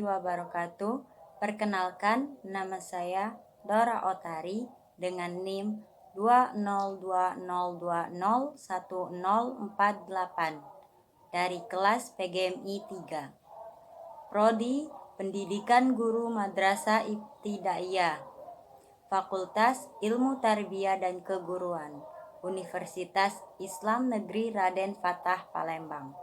warahmatullahi wabarakatuh. Perkenalkan, nama saya Dora Otari dengan NIM 20200201048 dari kelas PGMI 3. Prodi Pendidikan Guru Madrasah Ibtidaiyah, Fakultas Ilmu Tarbiyah dan Keguruan, Universitas Islam Negeri Raden Fatah Palembang.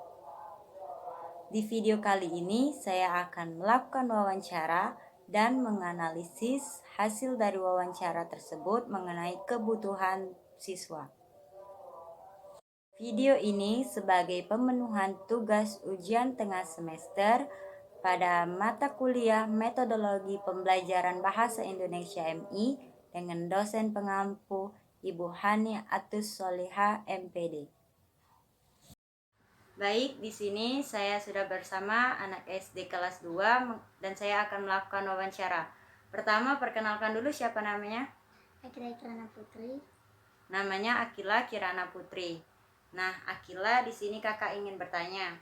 Di video kali ini saya akan melakukan wawancara dan menganalisis hasil dari wawancara tersebut mengenai kebutuhan siswa. Video ini sebagai pemenuhan tugas ujian tengah semester pada mata kuliah Metodologi Pembelajaran Bahasa Indonesia MI dengan dosen pengampu Ibu Hani Atus Soliha MPD. Baik, di sini saya sudah bersama anak SD kelas 2 dan saya akan melakukan wawancara. Pertama, perkenalkan dulu siapa namanya? Akila Kirana Putri. Namanya Akila Kirana Putri. Nah, Akila, di sini kakak ingin bertanya.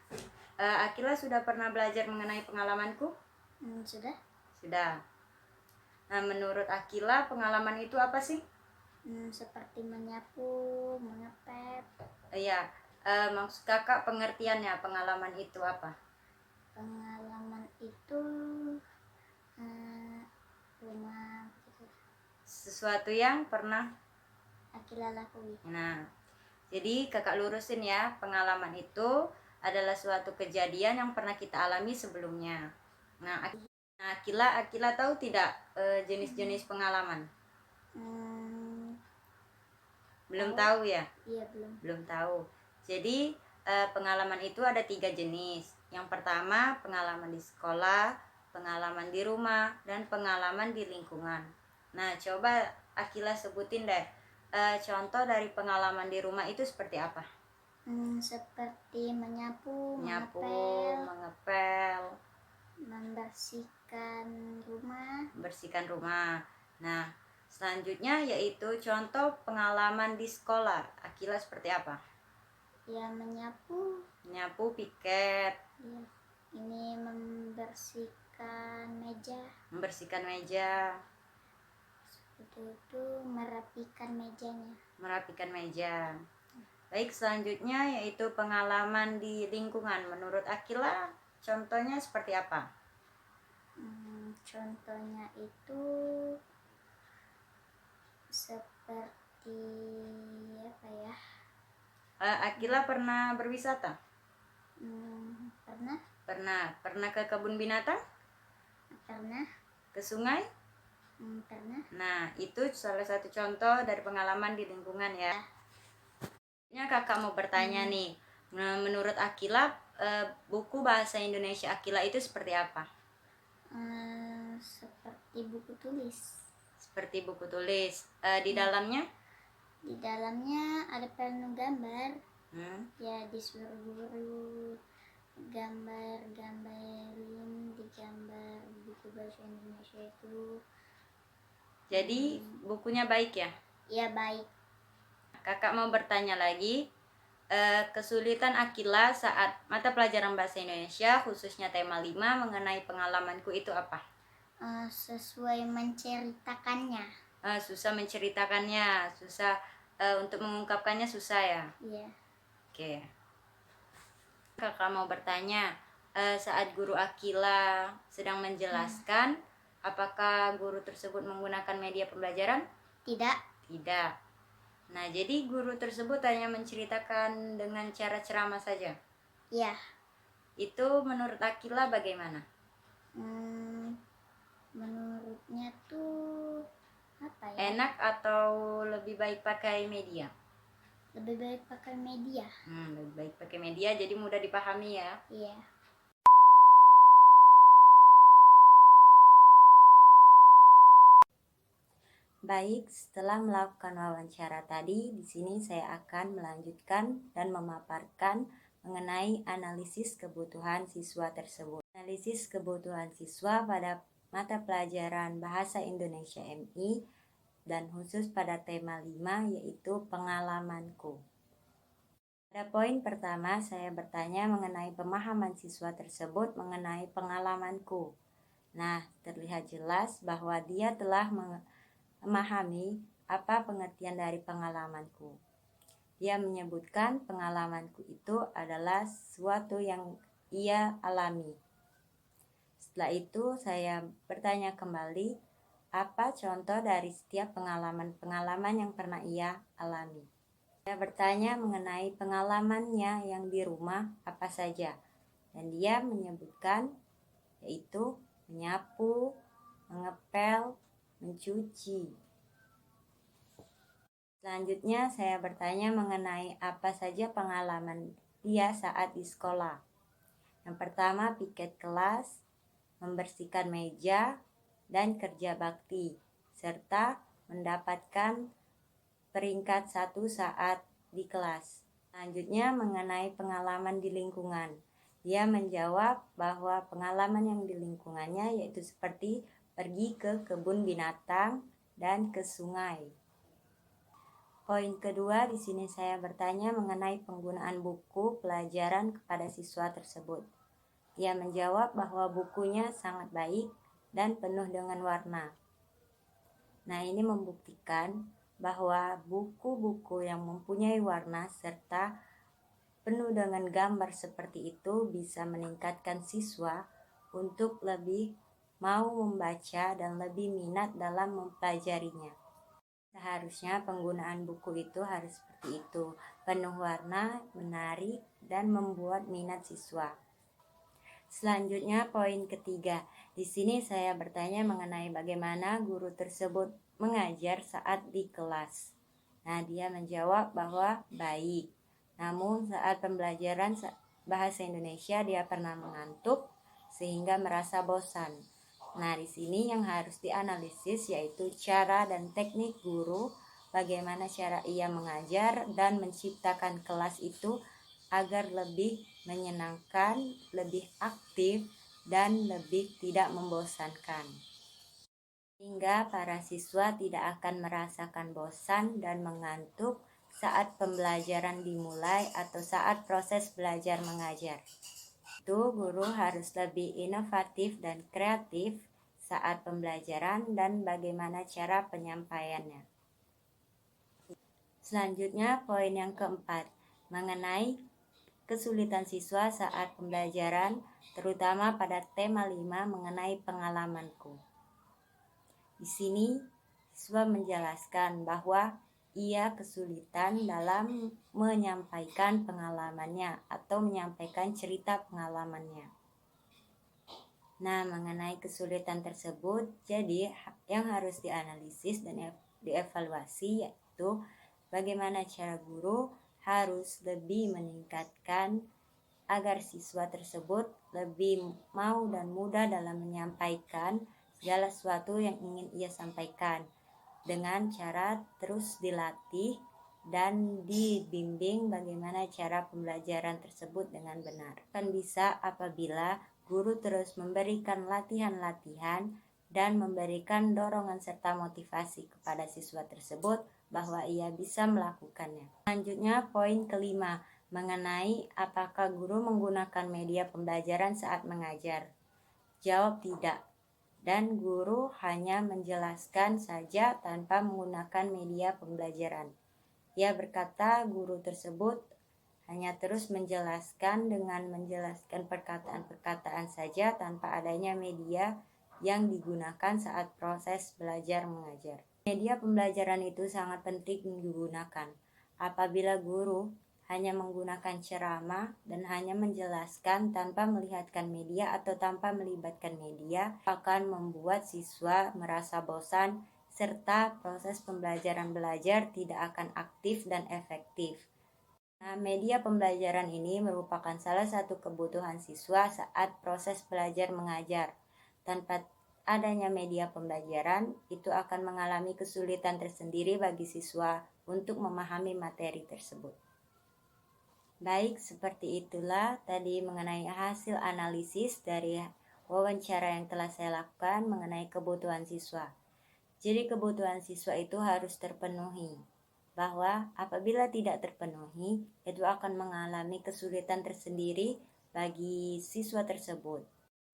Akila sudah pernah belajar mengenai pengalamanku? Sudah. Sudah. Nah, menurut Akila, pengalaman itu apa sih? Seperti menyapu, mengepet. Iya. Maksud kakak pengertiannya pengalaman itu apa? Pengalaman itu rumah gitu. Sesuatu yang pernah Akila lakui. Nah, jadi kakak lurusin ya, pengalaman itu adalah suatu kejadian yang pernah kita alami sebelumnya. Nah, Akila tahu tidak jenis-jenis pengalaman? Belum tahu ya? Iya, Belum tahu. Jadi pengalaman itu ada 3 jenis. Yang pertama pengalaman di sekolah, pengalaman di rumah, dan pengalaman di lingkungan. Nah, coba Akila sebutin deh contoh dari pengalaman di rumah itu seperti apa? Seperti menyapu, mengepel, membersihkan rumah. Nah, selanjutnya yaitu contoh pengalaman di sekolah. Akila seperti apa? Ya, menyapu, piket. ya. Ini membersihkan meja. Itu merapikan meja. Baik, selanjutnya yaitu pengalaman di lingkungan. Menurut Akila, contohnya seperti apa? Contohnya itu seperti apa ya? Akila pernah berwisata? Pernah ke kebun binatang? Ke sungai? Pernah. Nah, itu salah satu contoh dari pengalaman di lingkungan ya. Kakak mau bertanya nih, menurut Akila, buku bahasa Indonesia Akila itu seperti apa? Seperti buku tulis. Di dalamnya? Di dalamnya ada penuh gambar. Ya, disuruh guru gambarin digambar buku bahasa Indonesia itu. Jadi bukunya baik ya? Iya, baik. Kakak mau bertanya lagi, kesulitan Akila saat mata pelajaran bahasa Indonesia khususnya tema 5 mengenai pengalamanku itu apa? Sesuai menceritakannya. Susah menceritakannya, susah untuk mengungkapkannya, susah ya? Iya. Oke. Kakak mau bertanya, saat guru Akila sedang menjelaskan, apakah guru tersebut menggunakan media pembelajaran? Tidak. Nah, jadi guru tersebut hanya menceritakan dengan cara ceramah saja? Iya. Itu menurut Akila bagaimana? Menurutnya tuh apa ya? Enak atau lebih baik pakai media? Lebih baik pakai media. Lebih baik pakai media, jadi mudah dipahami ya? Iya. Baik, setelah melakukan wawancara tadi, di sini saya akan melanjutkan dan memaparkan mengenai analisis kebutuhan siswa tersebut. Analisis kebutuhan siswa pada mata pelajaran Bahasa Indonesia MI dan khusus pada tema 5 yaitu pengalamanku. Pada poin pertama, saya bertanya mengenai pemahaman siswa tersebut mengenai pengalamanku. Nah, terlihat jelas bahwa dia telah memahami apa pengertian dari pengalamanku. Dia menyebutkan pengalamanku itu adalah sesuatu yang ia alami. Setelah itu saya bertanya kembali, apa contoh dari setiap pengalaman-pengalaman yang pernah ia alami. Saya bertanya mengenai pengalamannya yang di rumah apa saja, dan dia menyebutkan yaitu menyapu, mengepel, mencuci. Selanjutnya saya bertanya mengenai apa saja pengalaman dia saat di sekolah. Yang pertama, piket kelas, membersihkan meja, dan kerja bakti, serta mendapatkan peringkat 1 saat di kelas. Selanjutnya mengenai pengalaman di lingkungan. Dia menjawab bahwa pengalaman yang di lingkungannya yaitu seperti pergi ke kebun binatang dan ke sungai. Poin kedua, di sini saya bertanya mengenai penggunaan buku pelajaran kepada siswa tersebut. Dia menjawab bahwa bukunya sangat baik dan penuh dengan warna. Nah, ini membuktikan bahwa buku-buku yang mempunyai warna serta penuh dengan gambar seperti itu bisa meningkatkan siswa untuk lebih mau membaca dan lebih minat dalam mempelajarinya. Seharusnya penggunaan buku itu harus seperti itu, penuh warna, menarik, dan membuat minat siswa. Selanjutnya poin ketiga. Di sini saya bertanya mengenai bagaimana guru tersebut mengajar saat di kelas. Nah, dia menjawab bahwa baik. Namun saat pembelajaran bahasa Indonesia dia pernah mengantuk sehingga merasa bosan. Nah, di sini yang harus dianalisis yaitu cara dan teknik guru, bagaimana cara ia mengajar dan menciptakan kelas itu agar lebih menyenangkan, lebih aktif, dan lebih tidak membosankan. Hingga para siswa tidak akan merasakan bosan dan mengantuk saat pembelajaran dimulai atau saat proses belajar mengajar. Itu guru harus lebih inovatif dan kreatif saat pembelajaran dan bagaimana cara penyampaiannya. Selanjutnya poin yang keempat, mengenai kesulitan siswa saat pembelajaran, terutama pada tema 5 mengenai pengalamanku. Di sini siswa menjelaskan bahwa ia kesulitan dalam menyampaikan pengalamannya atau menyampaikan cerita pengalamannya. Nah, mengenai kesulitan tersebut, jadi yang harus dianalisis dan dievaluasi yaitu bagaimana cara guru harus lebih meningkatkan agar siswa tersebut lebih mau dan mudah dalam menyampaikan segala sesuatu yang ingin ia sampaikan dengan cara terus dilatih dan dibimbing bagaimana cara pembelajaran tersebut dengan benar. Kan bisa apabila guru terus memberikan latihan-latihan dan memberikan dorongan serta motivasi kepada siswa tersebut bahwa ia bisa melakukannya. Selanjutnya poin kelima, mengenai apakah guru menggunakan media pembelajaran saat mengajar. Jawab tidak. Dan guru hanya menjelaskan saja tanpa menggunakan media pembelajaran. Ia berkata guru tersebut hanya terus menjelaskan dengan menjelaskan perkataan-perkataan saja tanpa adanya media yang digunakan saat proses belajar mengajar. Media pembelajaran itu sangat penting digunakan. Apabila guru hanya menggunakan ceramah dan hanya menjelaskan tanpa melihatkan media atau tanpa melibatkan media, akan membuat siswa merasa bosan serta proses pembelajaran belajar tidak akan aktif dan efektif. Nah, media pembelajaran ini merupakan salah satu kebutuhan siswa saat proses belajar mengajar. Tanpa adanya media pembelajaran, itu akan mengalami kesulitan tersendiri bagi siswa untuk memahami materi tersebut. Baik, seperti itulah tadi mengenai hasil analisis dari wawancara yang telah saya lakukan mengenai kebutuhan siswa. Jadi kebutuhan siswa itu harus terpenuhi, bahwa apabila tidak terpenuhi, itu akan mengalami kesulitan tersendiri bagi siswa tersebut.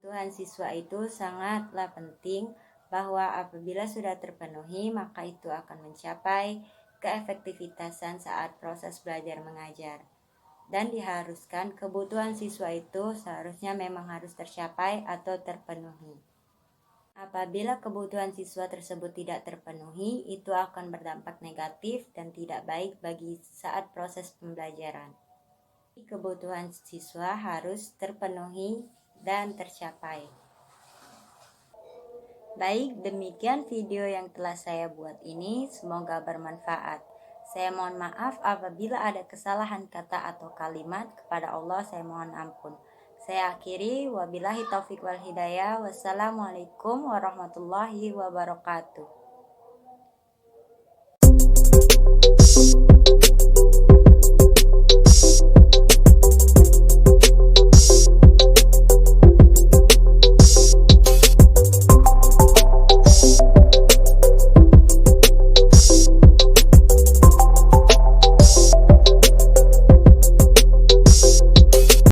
Kebutuhan siswa itu sangatlah penting, bahwa apabila sudah terpenuhi maka itu akan mencapai keefektivitasan saat proses belajar mengajar. Dan diharuskan kebutuhan siswa itu seharusnya memang harus tercapai atau terpenuhi. Apabila kebutuhan siswa tersebut tidak terpenuhi, itu akan berdampak negatif dan tidak baik bagi saat proses pembelajaran. Kebutuhan siswa harus terpenuhi dan tercapai. Baik, demikian video yang telah saya buat ini, semoga bermanfaat. Saya mohon maaf apabila ada kesalahan kata atau kalimat, kepada Allah saya mohon ampun. Saya akhiri, wabillahi taufiq wal hidayah. Wassalamualaikum warahmatullahi wabarakatuh.